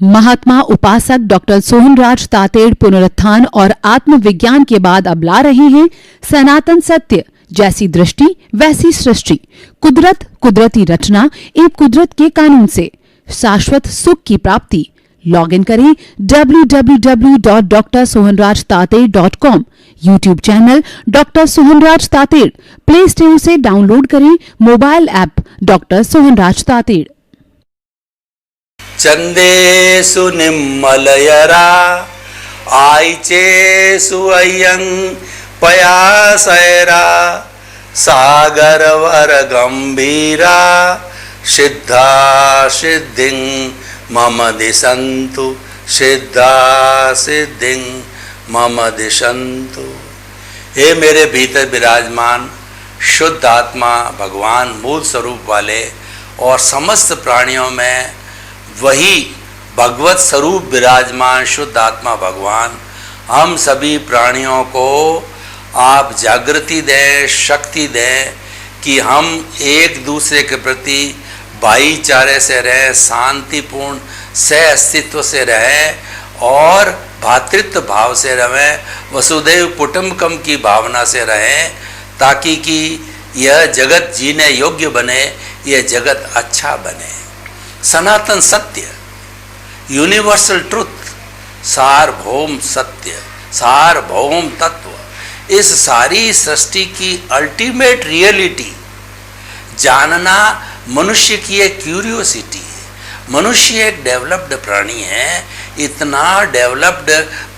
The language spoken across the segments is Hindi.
महात्मा उपासक डॉक्टर सोहनराज तातेड़ पुनरुत्थान और आत्मविज्ञान के बाद अब ला रहे हैं सनातन सत्य, जैसी दृष्टि वैसी सृष्टि, कुदरत, कुदरती रचना एवं कुदरत के कानून से शाश्वत सुख की प्राप्ति। लॉगिन करें www.drsohanrajtated.com, YouTube channel doctor Sohanraj Tated, play store से डाउनलोड करें mobile app doctor Sohanraj Tated. चंदेषु निम्मलयरा आईचेषु अय्यं पयासैरा सागरवर गंभीरा सिद्धा सिद्धिं मम दिशन्तु सिद्धा सिद्धिं मम दिशन्तु। हे मेरे भीतर विराजमान शुद्ध आत्मा भगवान मूल स्वरूप वाले और समस्त प्राणियों में वही भगवत स्वरूप विराजमान शुद्ध आत्मा भगवान, हम सभी प्राणियों को आप जागृति दें, शक्ति दें कि हम एक दूसरे के प्रति भाईचारे से रहें, शांतिपूर्ण सह अस्तित्व से रहें और भातृत्व भाव से रहें, वसुदैव कुटुंबकम की भावना से रहें, ताकि कि यह जगत जीने योग्य बने, यह जगत अच्छा बने। सनातन सत्य, यूनिवर्सल ट्रुथ, सार्वभौम सत्य, सार्वभौम तत्व, इस सारी सृष्टि की अल्टीमेट रियलिटी जानना मनुष्य की एक क्यूरियोसिटी है। मनुष्य एक डेवलप्ड प्राणी है, इतना डेवलप्ड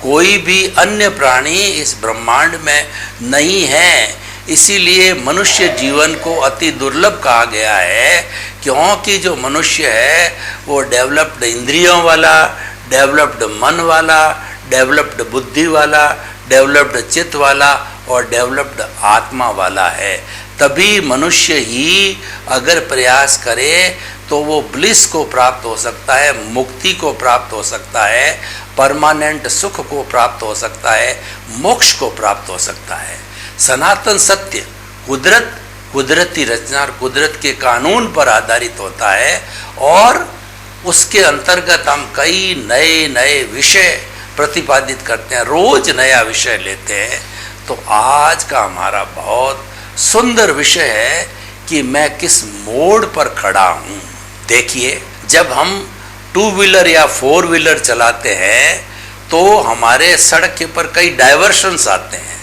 कोई भी अन्य प्राणी इस ब्रह्मांड में नहीं है। इसीलिए मनुष्य जीवन को अति दुर्लभ कहा गया है, क्योंकि जो मनुष्य है वो डेवलप्ड इंद्रियों वाला, डेवलप्ड मन वाला, डेवलप्ड बुद्धि वाला, डेवलप्ड चित्त वाला और डेवलप्ड आत्मा वाला है। तभी मनुष्य ही अगर प्रयास करे तो वो ब्लिस को प्राप्त हो सकता है, मुक्ति को प्राप्त हो सकता है, परमानेंट सुख को प्राप्त हो सकता है, मोक्ष को प्राप्त हो सकता है। सनातन सत्य कुदरत, कुदरती रचना और कुदरत के कानून पर आधारित होता है और उसके अंतर्गत हम कई नए नए विषय प्रतिपादित करते हैं, रोज नया विषय लेते हैं। तो आज का हमारा बहुत सुंदर विषय है कि मैं किस मोड़ पर खड़ा हूँ। देखिए, जब हम टू व्हीलर या फोर व्हीलर चलाते हैं तो हमारे सड़क के ऊपर कई डाइवर्शंस आते हैं,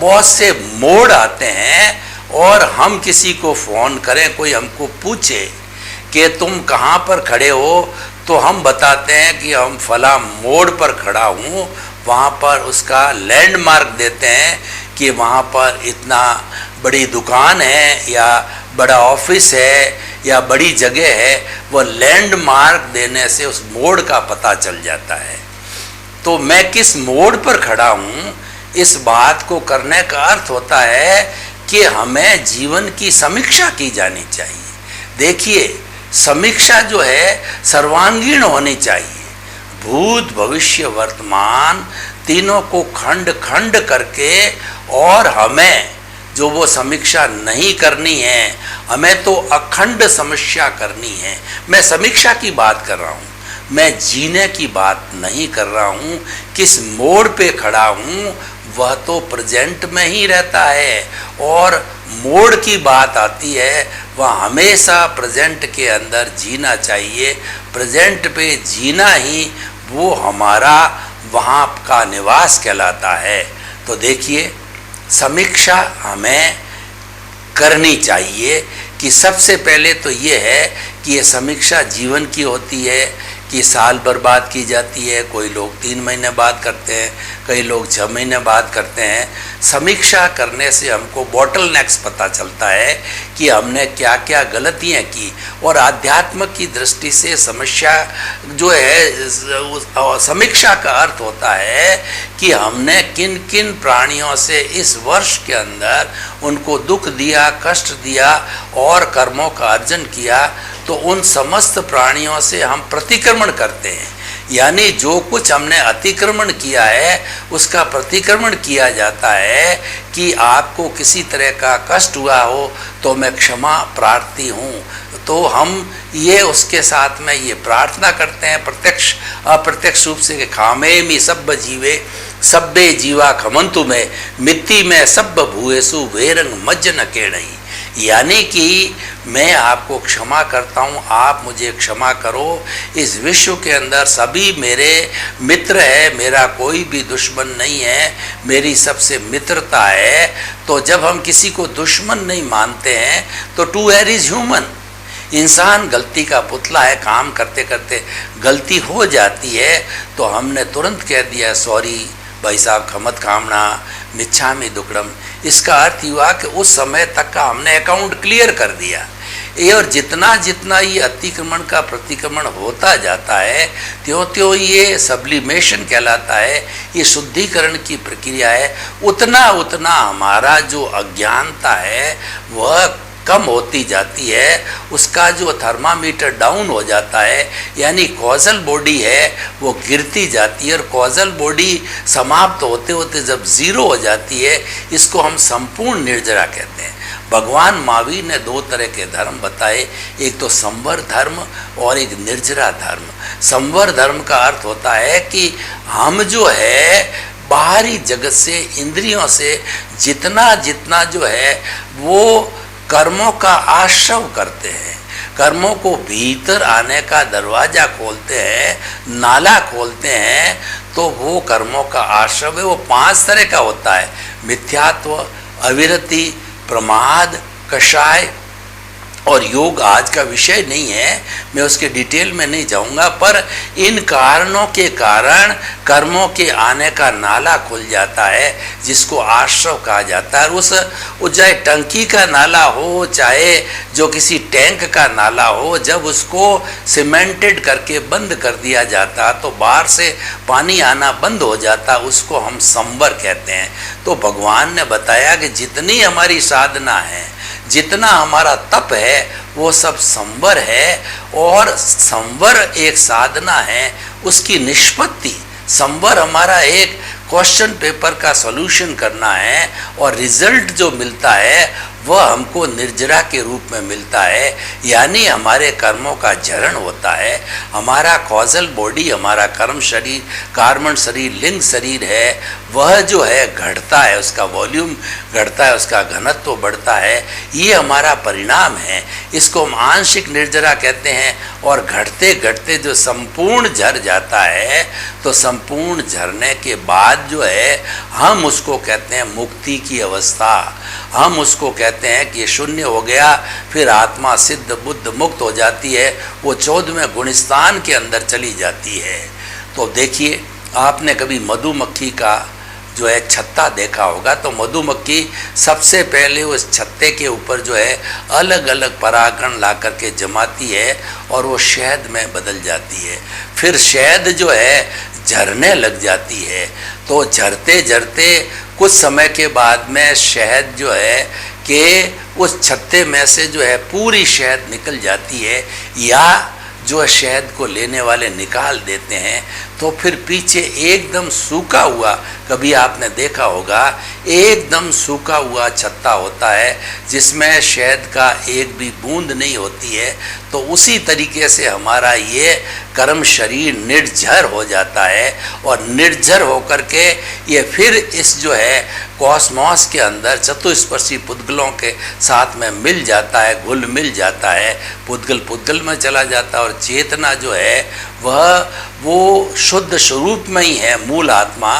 बहुत से मोड़ आते हैं और हम किसी को फ़ोन करें, कोई हमको पूछे कि तुम कहाँ पर खड़े हो, तो हम बताते हैं कि हम फला मोड़ पर खड़ा हूँ। वहाँ पर उसका लैंडमार्क देते हैं कि वहाँ पर इतना बड़ी दुकान है या बड़ा ऑफिस है या बड़ी जगह है। वो लैंडमार्क देने से उस मोड़ का पता चल जाता है। तो मैं किस मोड़ पर खड़ा हूँ, इस बात को करने का अर्थ होता है कि हमें जीवन की समीक्षा की जानी चाहिए। देखिए, समीक्षा जो है सर्वांगीण होनी चाहिए। भूत, भविष्य, वर्तमान तीनों को खंड खंड करके, और हमें जो वो समीक्षा नहीं करनी है, हमें तो अखंड समीक्षा करनी है। मैं समीक्षा की बात कर रहा हूँ, मैं जीने की बात नहीं कर रहा हूँ। किस मोड़ पे खड़ा हूँ वह तो प्रेजेंट में ही रहता है, और मोड़ की बात आती है वह हमेशा प्रेजेंट के अंदर जीना चाहिए। प्रेजेंट पे जीना ही वो हमारा वहाँ का निवास कहलाता है। तो देखिए, समीक्षा हमें करनी चाहिए कि सबसे पहले तो ये है कि ये समीक्षा जीवन की होती है कि साल भर बाद की जाती है, कोई लोग 3 महीने बाद करते हैं, कई लोग 6 महीने बाद करते हैं। समीक्षा करने से हमको बॉटलनेक्स पता चलता है कि हमने क्या क्या गलतियां की, और आध्यात्म की दृष्टि से समस्या जो है, समीक्षा का अर्थ होता है कि हमने किन किन प्राणियों से इस वर्ष के अंदर उनको दुख दिया, कष्ट दिया और कर्मों का अर्जन किया। तो उन समस्त प्राणियों से हम प्रतिक्रमण करते हैं, यानी जो कुछ हमने अतिक्रमण किया है उसका प्रतिक्रमण किया जाता है कि आपको किसी तरह का कष्ट हुआ हो तो मैं क्षमा प्रार्थी हूँ। तो हम ये उसके साथ में ये प्रार्थना करते हैं प्रत्यक्ष अप्रत्यक्ष रूप से कि खामे मी सब जीवे सब्बे जीवा खमंतु में मिट्टी में सब भूएसु वेरंग मज्ज न केड़ई। यानी कि मैं आपको क्षमा करता हूँ, आप मुझे क्षमा करो। इस विश्व के अंदर सभी मेरे मित्र है, मेरा कोई भी दुश्मन नहीं है, मेरी सबसे मित्रता है। तो जब हम किसी को दुश्मन नहीं मानते हैं तो टू एर इज ह्यूमन। इंसान गलती का पुतला है, काम करते करते गलती हो जाती है तो हमने तुरंत कह दिया सॉरी भाई साहब खमत खामना मिच्छामि दुक्कडम। इसका अर्थ हुआ कि उस समय तक का हमने अकाउंट क्लियर कर दिया। ये और जितना जितना ये अतिक्रमण का प्रतिक्रमण होता जाता है त्यों त्यों ये सब्लिमेशन कहलाता है, ये शुद्धिकरण की प्रक्रिया है। उतना उतना हमारा जो अज्ञानता है वह कम होती जाती है, उसका जो थर्मामीटर डाउन हो जाता है, यानी कॉजल बॉडी है वो गिरती जाती है। और कॉजल बॉडी समाप्त होते होते जब जीरो हो जाती है, इसको हम संपूर्ण निर्जरा कहते हैं। भगवान महावीर ने दो तरह के धर्म बताए, एक तो संवर धर्म और एक निर्जरा धर्म। संवर धर्म का अर्थ होता है कि हम जो है बाहरी जगत से इंद्रियों से जितना जितना जो है वो कर्मों का आश्रव करते हैं, कर्मों को भीतर आने का दरवाजा खोलते हैं, नाला खोलते हैं, तो वो कर्मों का आश्रव है। वो 5 तरह का होता है, मिथ्यात्व, अविरति, प्रमाद, कषाय और योग आज का विषय नहीं है, मैं उसके डिटेल में नहीं जाऊंगा। पर इन कारणों के कारण कर्मों के आने का नाला खुल जाता है जिसको आश्रव कहा जाता है। वो चाहे टंकी का नाला हो चाहे जो किसी टैंक का नाला हो, जब उसको सीमेंटेड करके बंद कर दिया जाता तो बाहर से पानी आना बंद हो जाता, उसको हम संवर कहते हैं। तो भगवान ने बताया कि जितनी हमारी साधना है, जितना हमारा तप है, वो सब संवर है। और संवर एक साधना है, उसकी निष्पत्ति संवर हमारा एक क्वेश्चन पेपर का सॉल्यूशन करना है और रिजल्ट जो मिलता है वह हमको निर्जरा के रूप में मिलता है। यानी हमारे कर्मों का झरण होता है। हमारा कॉजल बॉडी, हमारा कर्म शरीर, कार्मण शरीर, लिंग शरीर है, वह जो है घटता है, उसका वॉल्यूम घटता है, उसका घनत्व बढ़ता है। ये हमारा परिणाम है। इसको हम आंशिक निर्जरा कहते हैं। और घटते घटते जो संपूर्ण झर जाता है, तो संपूर्ण झरने के बाद जो है हम उसको कहते हैं मुक्ति की अवस्था। हम उसको कहते हैं कि शून्य हो गया, फिर आत्मा सिद्ध बुद्ध मुक्त हो जाती है, वो 14वें गुणस्थान के अंदर चली जाती है। तो देखिए, आपने कभी मधुमक्खी का जो है छत्ता देखा होगा, तो मधुमक्खी सबसे पहले उस छत्ते के ऊपर जो है अलग अलग परागण ला करके जमाती है और वो शहद में बदल जाती है। फिर शहद जो है झरने लग जाती है। तो झरते झरते कुछ समय के बाद में शहद जो है कि उस छत्ते में से जो है पूरी शहद निकल जाती है, या जो शहद को लेने वाले निकाल देते हैं। तो फिर पीछे एकदम सूखा हुआ, कभी आपने देखा होगा, एकदम सूखा हुआ छत्ता होता है जिसमें शहद का एक भी बूंद नहीं होती है। तो उसी तरीके से हमारा ये कर्म शरीर निर्झर हो जाता है और निर्झर होकर के ये फिर इस जो है कॉस्मॉस के अंदर चतुस्पर्शी पुद्गलों के साथ में मिल जाता है, घुल मिल जाता है, पुद्गल पुद्गल में चला जाता है। और चेतना जो है वो शुद्ध स्वरूप में ही है, मूल आत्मा,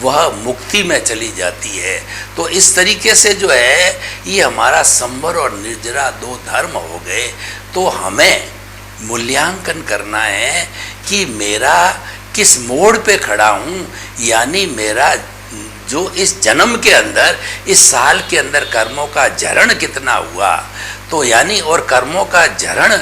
वह मुक्ति में चली जाती है। तो इस तरीके से जो है ये हमारा संवर और निर्जरा 2 धर्म हो गए। तो हमें मूल्यांकन करना है कि मेरा किस मोड़ पे खड़ा हूँ, यानी मेरा जो इस जन्म के अंदर, इस साल के अंदर कर्मों का झरण कितना हुआ। तो यानी और कर्मों का झरण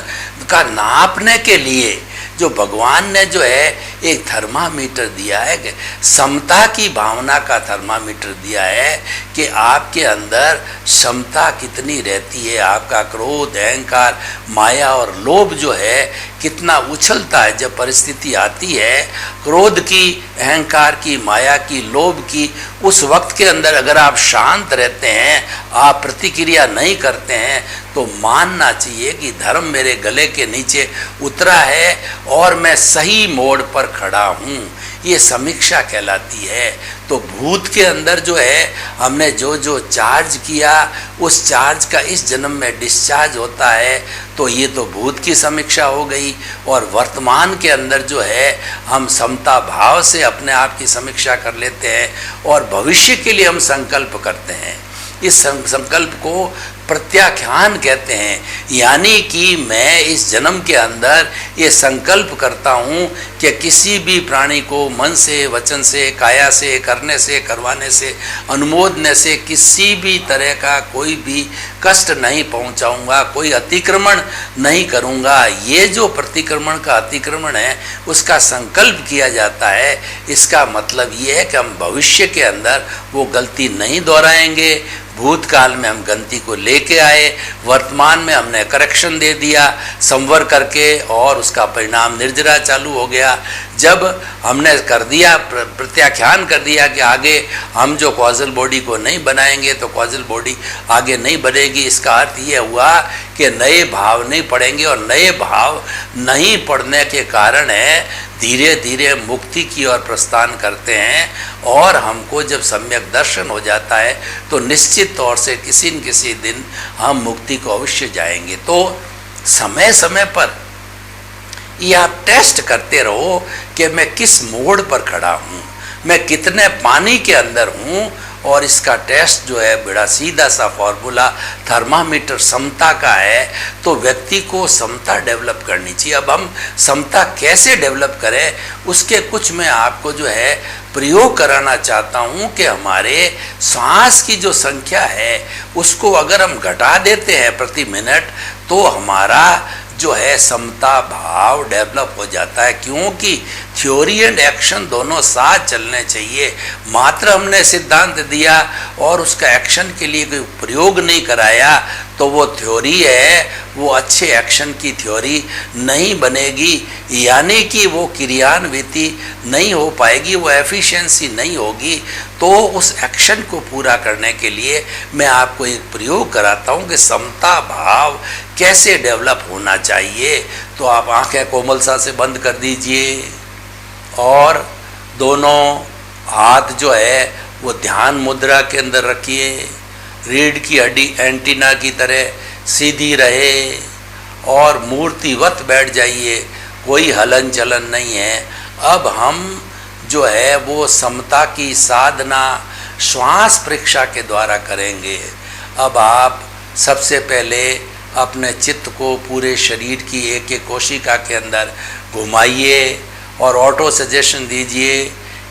का नापने के लिए जो भगवान ने जो है एक थर्मामीटर दिया है, कि समता की भावना का थर्मामीटर दिया है कि आपके अंदर क्षमता कितनी रहती है, आपका क्रोध, अहंकार, माया और लोभ जो है कितना उछलता है जब परिस्थिति आती है। क्रोध की, अहंकार की, माया की, लोभ की, उस वक्त के अंदर अगर आप शांत रहते हैं, आप प्रतिक्रिया नहीं करते हैं, तो मानना चाहिए कि धर्म मेरे गले के नीचे उतरा है और मैं सही मोड़ पर खड़ा हूँ। ये समीक्षा कहलाती है। तो भूत के अंदर जो है हमने जो जो चार्ज किया, उस चार्ज का इस जन्म में डिस्चार्ज होता है, तो ये तो भूत की समीक्षा हो गई। और वर्तमान के अंदर जो है हम समता भाव से अपने आप की समीक्षा कर लेते हैं और भविष्य के लिए हम संकल्प करते हैं। इस संकल्प को प्रत्याख्यान कहते हैं, यानी कि मैं इस जन्म के अंदर ये संकल्प करता हूँ कि किसी भी प्राणी को मन से, वचन से, काया से, करने से, करवाने से, अनुमोदने से किसी भी तरह का कोई भी कष्ट नहीं पहुँचाऊँगा, कोई अतिक्रमण नहीं करूँगा। ये जो प्रतिक्रमण का अतिक्रमण है उसका संकल्प किया जाता है। इसका मतलब ये है कि हम भविष्य के अंदर वो गलती नहीं दोहराएंगे। भूतकाल में हम गलती को लेके आए, वर्तमान में हमने करेक्शन दे दिया संवर करके, और उसका परिणाम निर्जरा चालू हो गया। जब हमने कर दिया, प्रत्याख्यान कर दिया कि आगे हम जो कॉजल बॉडी को नहीं बनाएंगे तो कॉजल बॉडी आगे नहीं बनेगी, इसका अर्थ ये हुआ कि नए भाव नहीं पड़ेंगे, और नए भाव नहीं पड़ने के कारण है धीरे धीरे मुक्ति की ओर प्रस्थान करते हैं। और हमको जब सम्यक दर्शन हो जाता है तो निश्चित तौर से किसी न किसी दिन हम मुक्ति को अवश्य जाएंगे। तो समय समय पर ये आप टेस्ट करते रहो कि मैं किस मोड़ पर खड़ा हूँ, मैं कितने पानी के अंदर हूँ। और इसका टेस्ट जो है बड़ा सीधा सा फॉर्मूला थर्मामीटर समता का है। तो व्यक्ति को समता डेवलप करनी चाहिए। अब हम समता कैसे डेवलप करें, उसके कुछ मैं आपको जो है प्रयोग कराना चाहता हूँ कि हमारे सांस की जो संख्या है उसको अगर हम घटा देते हैं प्रति मिनट, तो हमारा जो है समता भाव डेवलप हो जाता है। क्योंकि थ्योरी एंड एक्शन दोनों साथ चलने चाहिए। मात्र हमने सिद्धांत दिया और उसका एक्शन के लिए कोई प्रयोग नहीं कराया तो वो थ्योरी है, वो अच्छे एक्शन की थ्योरी नहीं बनेगी, यानी कि वो क्रियान्विति नहीं हो पाएगी, वो एफिशिएंसी नहीं होगी। तो उस एक्शन को पूरा करने के लिए मैं आपको एक प्रयोग कराता हूँ कि समता भाव कैसे डेवलप होना चाहिए। तो आप आंखें कोमलता से बंद कर दीजिए और दोनों हाथ जो है वो ध्यान मुद्रा के अंदर रखिए। रीढ़ की हड्डी एंटीना की तरह सीधी रहे और मूर्तिवत बैठ जाइए, कोई हलन चलन नहीं है। अब हम जो है वो समता की साधना श्वास परीक्षा के द्वारा करेंगे। अब आप सबसे पहले अपने चित्त को पूरे शरीर की एक एक कोशिका के अंदर घुमाइए और ऑटो सजेशन दीजिए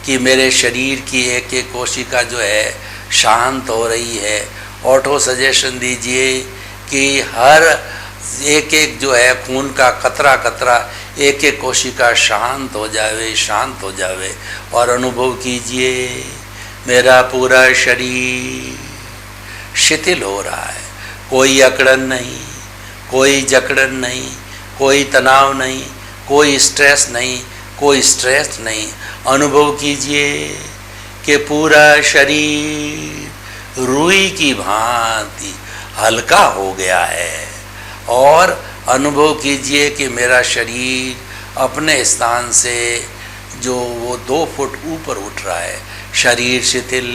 कि मेरे शरीर की एक एक कोशिका जो है शांत हो रही है। ऑटो सजेशन दीजिए कि हर एक एक जो है खून का कतरा कतरा एक एक कोशिका शांत हो जावे, शांत हो जावे। और अनुभव कीजिए मेरा पूरा शरीर शिथिल हो रहा है, कोई अकड़न नहीं, कोई जकड़न नहीं, कोई तनाव नहीं, कोई स्ट्रेस नहीं, कोई स्ट्रेस नहीं। अनुभव कीजिए कि पूरा शरीर रुई की भांति हल्का हो गया है। और अनुभव कीजिए कि मेरा शरीर अपने स्थान से जो वो 2 फुट ऊपर उठ रहा है। शरीर शिथिल,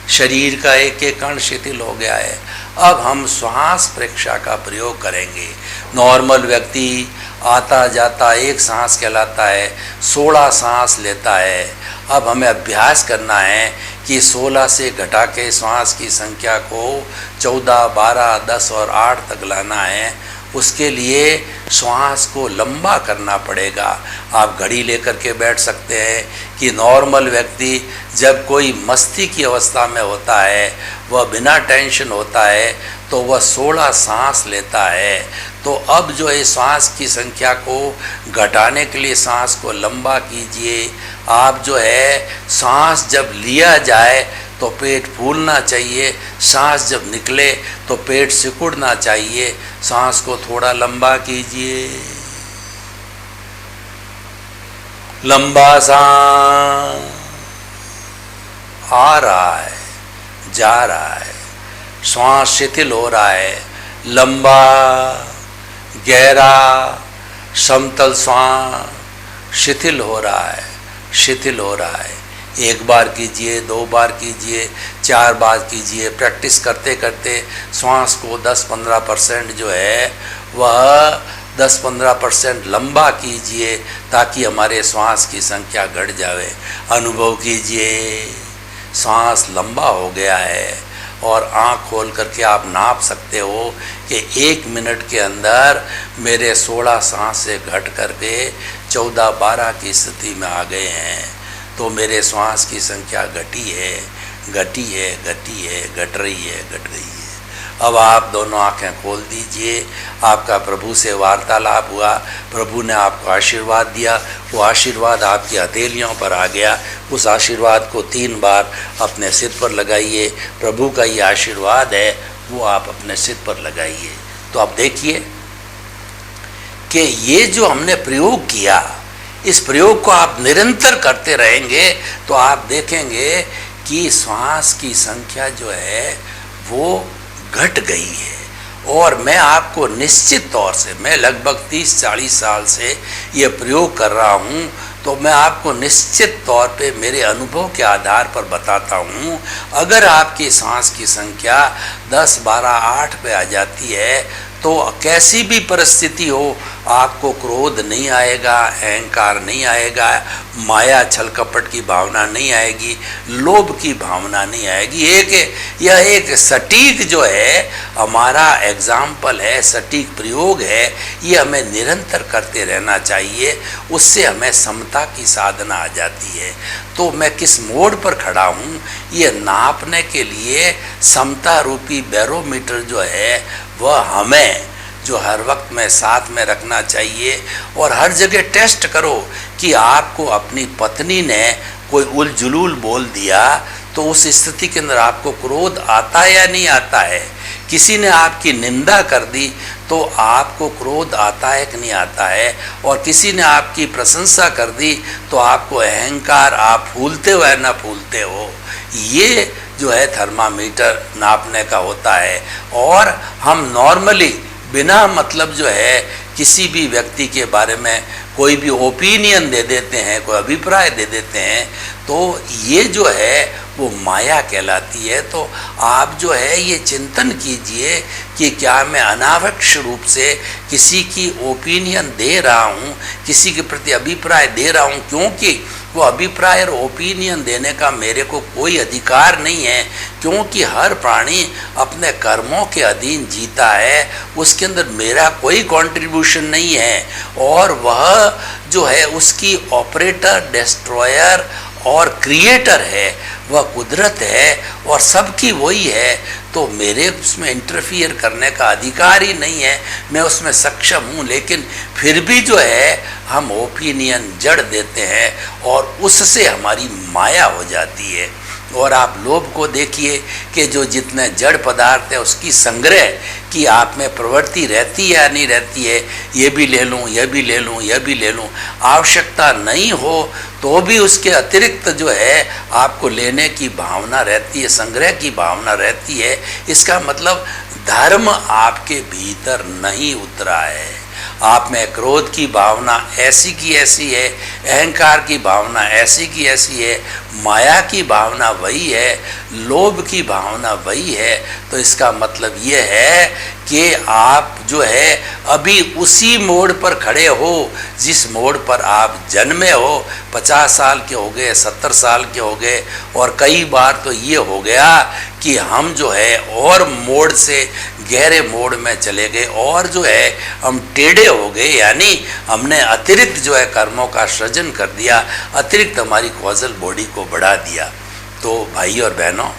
शरीर का एक एक कण शिथिल हो गया है। अब हम श्वास परीक्षा का प्रयोग करेंगे। नॉर्मल व्यक्ति आता जाता एक सांस कहलाता है, 16 सांस लेता है। अब हमें अभ्यास करना है कि 16 से घटा के श्वास की संख्या को 14, 12, 10 और 8 तक लाना है। उसके लिए श्वास को लंबा करना पड़ेगा। आप घड़ी लेकर के बैठ सकते हैं कि नॉर्मल व्यक्ति जब कोई मस्ती की अवस्था में होता है, वह बिना टेंशन होता है, तो वह 16 सांस लेता है। तो अब जो है सांस की संख्या को घटाने के लिए सांस को लंबा कीजिए। आप जो है सांस जब लिया जाए तो पेट फूलना चाहिए, सांस जब निकले तो पेट सिकुड़ना चाहिए। सांस को थोड़ा लंबा कीजिए। लंबा सांस आ रहा है, जा रहा है, श्वास शिथिल हो रहा है। लंबा गहरा समतल श्वास शिथिल हो रहा है, शिथिल हो रहा है। एक बार कीजिए, 2 बार कीजिए, 4 बार कीजिए। प्रैक्टिस करते करते श्वास को 10-15% जो है वह 10-15% लंबा कीजिए ताकि हमारे श्वास की संख्या घट जाए। अनुभव कीजिए श्वास लंबा हो गया है और आँख खोल करके आप नाप सकते हो कि 1 मिनट के अंदर मेरे 16 सांस से घट करके 14-12 की स्थिति में आ गए हैं। तो मेरे श्वास की संख्या घटी है, घटी है, घटी है, घट रही है, घट गई है। अब आप दोनों आंखें खोल दीजिए। आपका प्रभु से वार्तालाप हुआ, प्रभु ने आपको आशीर्वाद दिया, वो आशीर्वाद आपकी हथेलियों पर आ गया। उस आशीर्वाद को 3 बार अपने सिर पर लगाइए। प्रभु का ये आशीर्वाद है, वो आप अपने सिर पर लगाइए। तो आप देखिए कि ये जो हमने प्रयोग किया, इस प्रयोग को आप निरंतर करते रहेंगे तो आप देखेंगे कि श्वास की संख्या जो है वो घट गई है। और मैं आपको निश्चित तौर से, मैं लगभग 30-40 साल से ये प्रयोग कर रहा हूँ, तो मैं आपको निश्चित तौर पे मेरे अनुभव के आधार पर बताता हूँ, अगर आपकी सांस की संख्या 10, 12, 8 पे आ जाती है तो कैसी भी परिस्थिति हो आपको क्रोध नहीं आएगा, अहंकार नहीं आएगा, माया छल कपट की भावना नहीं आएगी, लोभ की भावना नहीं आएगी। यह एक सटीक जो है हमारा एग्जाम्पल है, सटीक प्रयोग है। ये हमें निरंतर करते रहना चाहिए, उससे हमें समता की साधना आ जाती है। तो मैं किस मोड पर खड़ा हूँ ये नापने के लिए समता रूपी बैरोमीटर जो है वह हमें जो हर वक्त में साथ में रखना चाहिए। और हर जगह टेस्ट करो कि आपको अपनी पत्नी ने कोई उलझुलूल बोल दिया तो उस स्थिति के अंदर आपको क्रोध आता है या नहीं आता है। किसी ने आपकी निंदा कर दी तो आपको क्रोध आता है कि नहीं आता है। और किसी ने आपकी प्रशंसा कर दी तो आपको अहंकार, आप फूलते हो या ना फूलते हो। ये जो है थर्मामीटर नापने का होता है। और हम नॉर्मली बिना मतलब जो है किसी भी व्यक्ति के बारे में कोई भी ओपिनियन दे देते हैं, कोई अभिप्राय दे देते हैं, तो ये जो है वो माया कहलाती है। तो आप जो है ये चिंतन कीजिए कि क्या मैं अनावश्यक रूप से किसी की ओपिनियन दे रहा हूँ, किसी के प्रति अभिप्राय दे रहा हूँ, क्योंकि वो अभिप्राय और ओपिनियन देने का मेरे को कोई अधिकार नहीं है, क्योंकि हर प्राणी अपने कर्मों के अधीन जीता है, उसके अंदर मेरा कोई कंट्रीब्यूशन नहीं है। और वह जो है उसकी ऑपरेटर, डिस्ट्रॉयर और क्रिएटर है, वह कुदरत है और सबकी वही है। तो मेरे उसमें इंटरफियर करने का अधिकार ही नहीं है, मैं उसमें सक्षम हूँ। लेकिन फिर भी जो है हम ओपिनियन जड़ देते हैं और उससे हमारी माया हो जाती है। और आप लोभ को देखिए कि जो जितने जड़ पदार्थ है उसकी संग्रह की आप में प्रवृत्ति रहती है या नहीं रहती है। ये भी ले लूँ, यह भी ले लूँ, यह भी ले लूँ, आवश्यकता नहीं हो तो भी उसके अतिरिक्त जो है आपको लेने की भावना रहती है, संग्रह की भावना रहती है। इसका मतलब धर्म आपके भीतर नहीं उतरा है। आप में क्रोध की भावना ऐसी की ऐसी है, अहंकार की भावना ऐसी की ऐसी है, माया की भावना वही है, लोभ की भावना वही है। तो इसका मतलब ये है कि आप जो है अभी उसी मोड़ पर खड़े हो जिस मोड़ पर आप जन्मे हो। 50 साल के हो गए, 70 साल के हो गए, और कई बार तो ये हो गया कि हम जो है और मोड़ से गहरे मोड़ में चले गए और जो है हम टेढ़े हो गए, यानी हमने अतिरिक्त जो है कर्मों का सृजन कर दिया, अतिरिक्त हमारी कॉजल बॉडी को बढ़ा दिया। तो भाई और बहनों,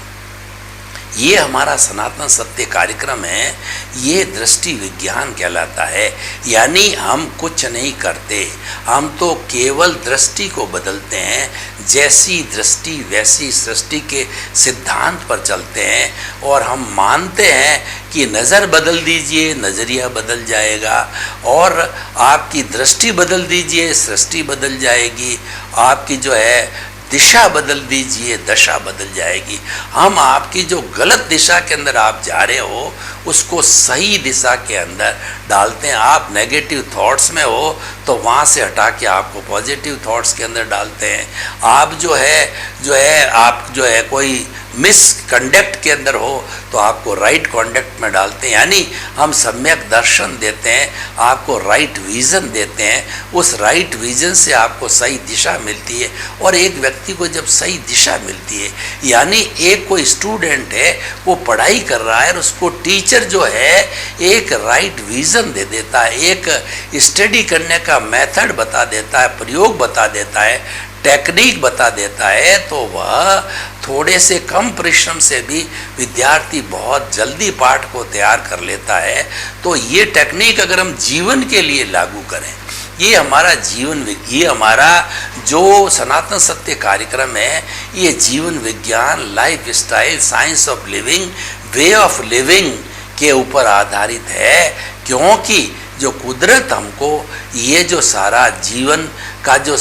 ये हमारा सनातन सत्य कार्यक्रम है, ये दृष्टि विज्ञान कहलाता है। यानी हम कुछ नहीं करते, हम तो केवल दृष्टि को बदलते हैं। जैसी दृष्टि वैसी सृष्टि के सिद्धांत पर चलते हैं और हम मानते हैं कि नज़र बदल दीजिए नज़रिया बदल जाएगा, और आपकी दृष्टि बदल दीजिए सृष्टि बदल जाएगी, आपकी जो है दिशा बदल दीजिए दशा बदल जाएगी। हम आपकी जो गलत दिशा के अंदर आप जा रहे हो उसको सही दिशा के अंदर डालते हैं। आप नेगेटिव थॉट्स में हो तो वहाँ से हटा के आपको पॉजिटिव थॉट्स के अंदर डालते हैं। आप जो है कोई मिसकंडक्ट के अंदर हो तो आपको राइट कॉन्डक्ट में डालते हैं। यानी हम सम्यक दर्शन देते हैं, आपको राइट विज़न देते हैं, उस राइट विज़न से आपको सही दिशा मिलती है। और एक व्यक्ति को जब सही दिशा मिलती है, यानी एक कोई स्टूडेंट है वो पढ़ाई कर रहा है और उसको टीचर जो है एक राइट विज़न दे देता है, एक स्टडी करने का मेथड बता देता है, प्रयोग बता देता है, टेक्निक बता देता है, तो वह थोड़े से कम परिश्रम से भी विद्यार्थी बहुत जल्दी पाठ को तैयार कर लेता है। तो ये टेक्निक अगर हम जीवन के लिए लागू करें, ये हमारा जो सनातन सत्य कार्यक्रम है, ये जीवन विज्ञान, life style, science of living, way of living के ऊपर आधारित है। क्योंकि जो कुदरत हमको ये जो सारा जीवन का जो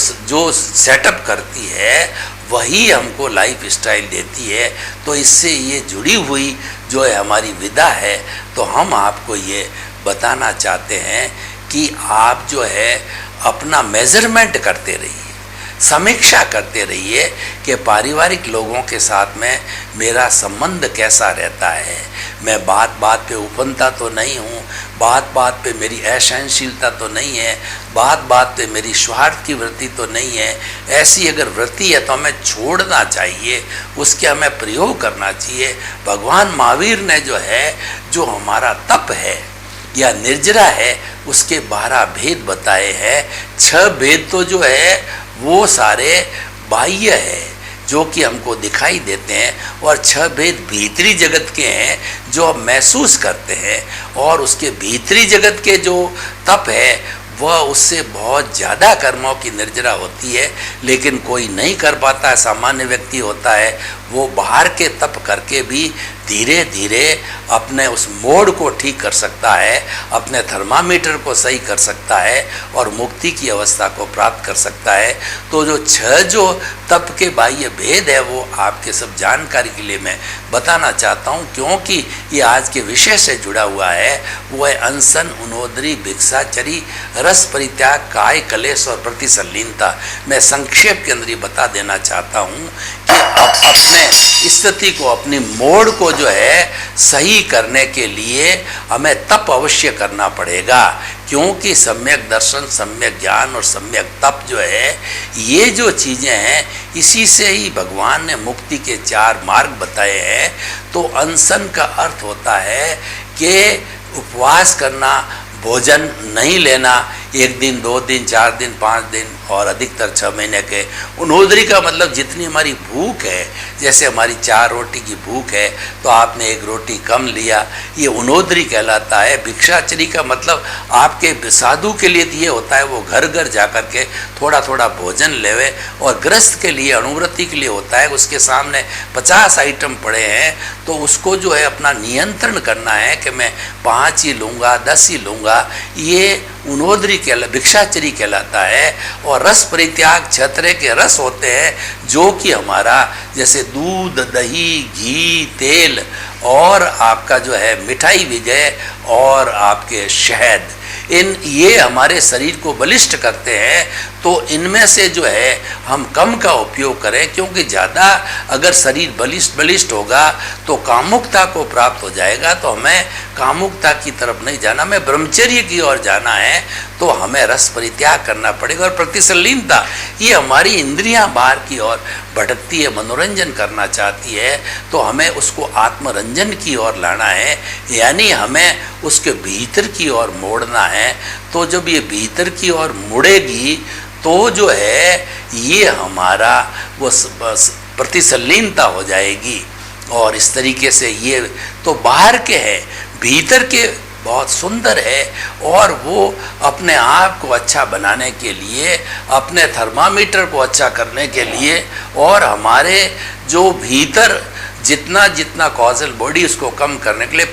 सेटअप करती है वही हमको लाइफ स्टाइल देती है। तो इससे ये जुड़ी हुई जो है हमारी विधा है, तो हम आपको ये बताना चाहते हैं कि आप जो है अपना मेजरमेंट करते रहिए, समीक्षा करते रहिए कि पारिवारिक लोगों के साथ में मेरा संबंध कैसा रहता है। मैं बात बात पे उपनता तो नहीं हूँ, बात बात पे मेरी असहनशीलता तो नहीं है, बात बात पे मेरी स्वार्थ की वृत्ति तो नहीं है। ऐसी अगर वृत्ति है तो हमें छोड़ना चाहिए, उसके हमें प्रयोग करना चाहिए। भगवान महावीर ने जो हमारा तप है या निर्जरा है उसके 12 भेद बताए हैं। 6 भेद तो जो है वो सारे बाह्य है जो कि हमको दिखाई देते हैं, और 6 भेद भीतरी जगत के हैं जो हम महसूस करते हैं। और उसके भीतरी जगत के जो तप है वह उससे बहुत ज़्यादा कर्मों की निर्जरा होती है, लेकिन कोई नहीं कर पाता है। सामान्य व्यक्ति होता है वो बाहर के तप करके भी धीरे धीरे अपने उस मोड़ को ठीक कर सकता है, अपने थर्मामीटर को सही कर सकता है और मुक्ति की अवस्था को प्राप्त कर सकता है। तो जो 6 तप के बाह्य भेद है वो आपके सब जानकारी के लिए मैं बताना चाहता हूँ, क्योंकि ये आज के विषय से जुड़ा हुआ है। वो है अनशन, उनोदरी, भिक्षाचरी, रस परित्याग, काय कलेश और प्रतिसल्लीनता। मैं संक्षेप के अंदर ये बता देना चाहता हूँ कि अपने स्थिति को, अपनी मोड़ को जो है सही करने के लिए हमें तप अवश्य करना पड़ेगा। क्योंकि सम्यक दर्शन, सम्यक ज्ञान और सम्यक तप जो है, ये जो चीज़ें हैं इसी से ही भगवान ने मुक्ति के 4 मार्ग बताए हैं। तो अनशन का अर्थ होता है कि उपवास करना, भोजन नहीं लेना, 1 दिन, 2 दिन, 4 दिन, 5 दिन और अधिकतर 6 महीने के। उनोदरी का मतलब जितनी हमारी भूख है, जैसे हमारी 4 रोटी की भूख है तो आपने 1 रोटी कम लिया, ये उनोदरी कहलाता है। भिक्षाचरी का मतलब आपके साधु के लिए ये होता है वो घर घर जा कर के थोड़ा थोड़ा भोजन लेवे, और गृहस्थ के लिए, अणुव्रती के लिए होता है उसके सामने 50 आइटम पड़े हैं तो उसको जो है अपना नियंत्रण करना है कि मैं 5 ही लूँगा, 10 ही लूँगा। ये उनोदरी भिक्षाचरी कहलाता है। और रस परित्याग 6 तरह के रस होते हैं जो कि हमारा, जैसे दूध, दही, घी, तेल और आपका जो है मिठाई विजय और आपके शहद, ये हमारे शरीर को बलिष्ठ करते हैं। तो इनमें से जो है हम कम का उपयोग करें, क्योंकि ज़्यादा अगर शरीर बलिष्ठ होगा तो कामुकता को प्राप्त हो जाएगा। तो हमें कामुकता की तरफ नहीं जाना, हमें ब्रह्मचर्य की ओर जाना है। तो हमें रस परित्याग करना पड़ेगा। और प्रतिसल्लीनता, ये हमारी इंद्रियां बाहर की ओर भटकती है, मनोरंजन करना चाहती है, तो हमें उसको आत्मरंजन की ओर लाना है, यानी हमें उसके भीतर की ओर मोड़ना है। तो जब ये भीतर की ओर मुड़ेगी तो जो है ये हमारा वो प्रतिसल्लीनता हो जाएगी। और इस तरीके से ये तो बाहर के है, भीतर के बहुत सुंदर है। और वो अपने आप को अच्छा बनाने के लिए, अपने थर्मामीटर को अच्छा करने के लिए, और हमारे जो भीतर जितना जितना कॉजल बॉडी उसको कम करने के लिए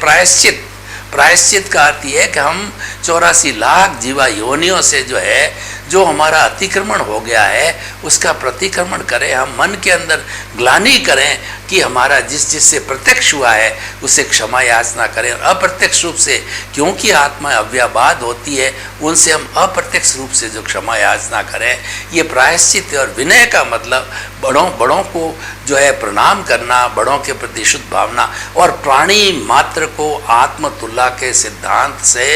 प्रायश्चित का अर्थ यह है कि हम 84 लाख जीवा योनियों से जो है, जो हमारा अतिक्रमण हो गया है उसका प्रतिक्रमण करें। हम मन के अंदर ग्लानि करें कि हमारा जिससे प्रत्यक्ष हुआ है उसे क्षमा याचना करें। अप्रत्यक्ष रूप से, क्योंकि आत्मा अव्याबाद होती है, उनसे हम अप्रत्यक्ष रूप से जो क्षमा याचना करें। ये प्रायश्चित और विनय का मतलब बड़ों को जो है प्रणाम करना, बड़ों के प्रति शुद्ध भावना, और प्राणी मात्र को आत्मतुल्ला के सिद्धांत से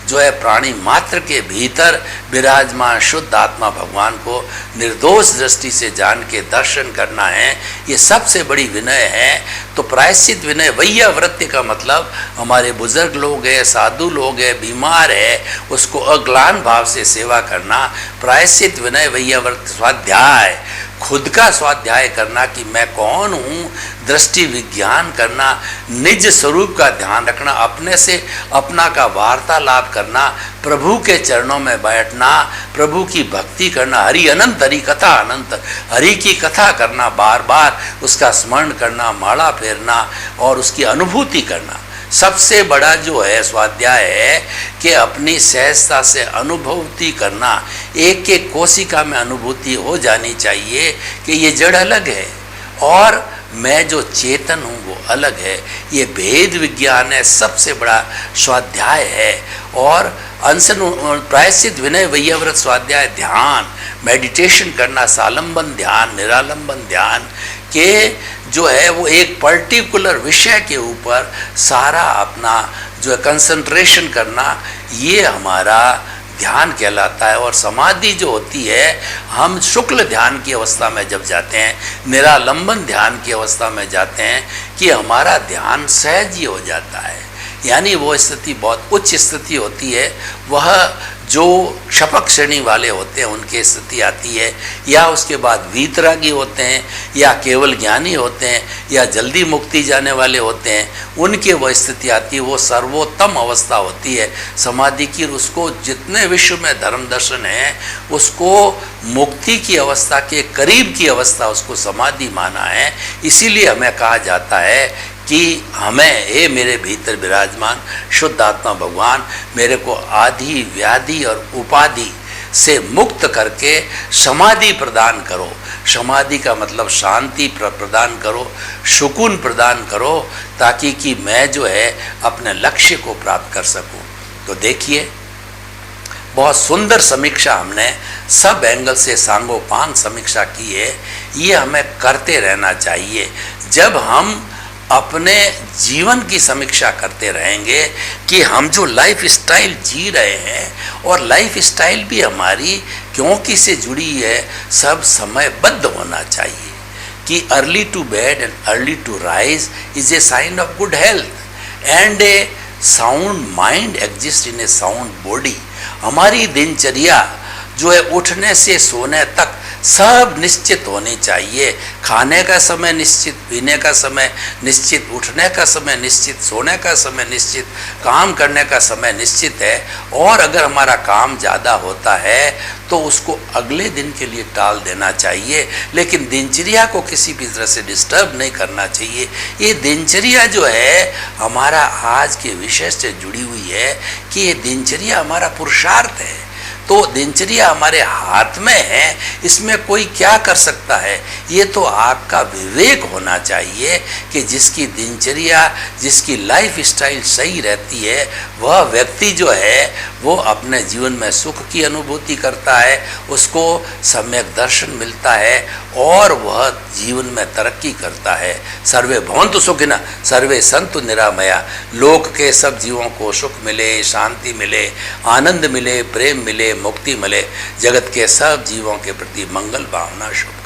जो है प्राणी मात्र के भीतर विराजमान शुद्ध आत्मा भगवान को निर्दोष दृष्टि से जान के दर्शन करना है। ये सबसे बड़ी विनय है। तो प्रायश्चित विनय वैयावृत्ति का मतलब हमारे बुजुर्ग लोग हैं, साधु लोग हैं, बीमार है, उसको अग्लान भाव से सेवा करना। प्रायश्चित विनय वैयावृत्ति स्वाध्याय, खुद का स्वाध्याय करना कि मैं कौन हूँ, दृष्टि विज्ञान करना, निज स्वरूप का ध्यान रखना, अपने से अपना का वार्तालाप करना, प्रभु के चरणों में बैठना, प्रभु की भक्ति करना, हरि अनंत, हरि कथा अनंत, हरि की कथा करना, बार बार उसका स्मरण करना, माला फेरना और उसकी अनुभूति करना। सबसे बड़ा जो है स्वाध्याय है कि अपनी सहजता से अनुभूति करना। एक एक कोशिका में अनुभूति हो जानी चाहिए कि ये जड़ अलग है और मैं जो चेतन हूँ वो अलग है। ये भेद विज्ञान है, सबसे बड़ा स्वाध्याय है। और अनशन प्रायश्चित विनय वैयाव्रत स्वाध्याय, ध्यान, मेडिटेशन करना, सालंबन ध्यान, निरालंबन ध्यान के जो है वो एक पर्टिकुलर विषय के ऊपर सारा अपना जो है कंसंट्रेशन करना, ये हमारा ध्यान कहलाता है। और समाधि जो होती है, हम शुक्ल ध्यान की अवस्था में जब जाते हैं, निरालंबन ध्यान की अवस्था में जाते हैं कि हमारा ध्यान सहज ही हो जाता है, यानी वो स्थिति बहुत उच्च स्थिति होती है। वह जो क्षपक श्रेणी वाले होते हैं उनकी स्थिति आती है, या उसके बाद वीतरागी होते हैं, या केवल ज्ञानी होते हैं, या जल्दी मुक्ति जाने वाले होते हैं, उनकी वह स्थिति आती है। वो सर्वोत्तम अवस्था होती है समाधि की। उसको जितने विश्व में धर्म दर्शन है उसको मुक्ति की अवस्था के करीब की अवस्था उसको समाधि माना है। इसीलिए हमें कहा जाता है कि हमें, हे मेरे भीतर विराजमान शुद्ध आत्मा भगवान, मेरे को आदि व्याधि और उपाधि से मुक्त करके समाधि प्रदान करो। समाधि का मतलब शांति प्रदान करो, सुकून प्रदान करो, ताकि कि मैं जो है अपने लक्ष्य को प्राप्त कर सकूं। तो देखिए, बहुत सुंदर समीक्षा हमने सब एंगल से सांगोपांग समीक्षा की है। ये हमें करते रहना चाहिए। जब हम अपने जीवन की समीक्षा करते रहेंगे कि हम जो लाइफ स्टाइल जी रहे हैं, और लाइफ स्टाइल भी हमारी क्योंकि से जुड़ी है, सब समयबद्ध होना चाहिए कि early to bed and early to rise is a sign of good health and a sound mind exist in a sound body. हमारी दिनचर्या जो है उठने से सोने तक सब निश्चित होनी चाहिए। खाने का समय निश्चित, पीने का समय निश्चित, उठने का समय निश्चित, सोने का समय निश्चित, काम करने का समय निश्चित है। और अगर हमारा काम ज़्यादा होता है तो उसको अगले दिन के लिए टाल देना चाहिए, लेकिन दिनचर्या को किसी भी तरह से डिस्टर्ब नहीं करना चाहिए। ये दिनचर्या जो है हमारा आज के विषय से जुड़ी हुई है कि ये दिनचर्या हमारा पुरुषार्थ है। तो दिनचर्या हमारे हाथ में है, इसमें कोई क्या कर सकता है? ये तो आपका विवेक होना चाहिए कि जिसकी दिनचर्या, जिसकी लाइफ स्टाइल सही रहती है, वह व्यक्ति जो है वो अपने जीवन में सुख की अनुभूति करता है, उसको सम्यक दर्शन मिलता है और वह जीवन में तरक्की करता है। सर्वे भवन्तु सुखिनः सर्वे सन्तु निरामया। लोक के सब जीवों को सुख मिले, शांति मिले, आनंद मिले, प्रेम मिले, मुक्ति मिले। जगत के सब जीवों के प्रति मंगल भावना, शुभकामना।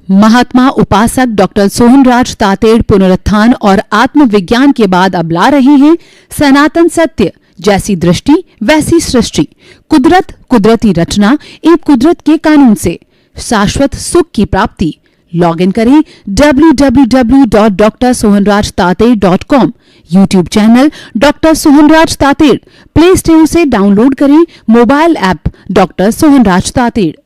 महात्मा उपासक डॉक्टर सोहनराज तातेड़ पुनरुत्थान और आत्मविज्ञान के बाद अब ला रहे हैं सनातन सत्य, जैसी दृष्टि वैसी सृष्टि, कुदरत, कुदरती रचना एवं कुदरत के कानून से शाश्वत सुख की प्राप्ति। लॉग इन करें www.drsohanrajtated.com, YouTube channel doctor Sohanraj Tated, play store से डाउनलोड करें mobile app doctor Sohanraj Tated.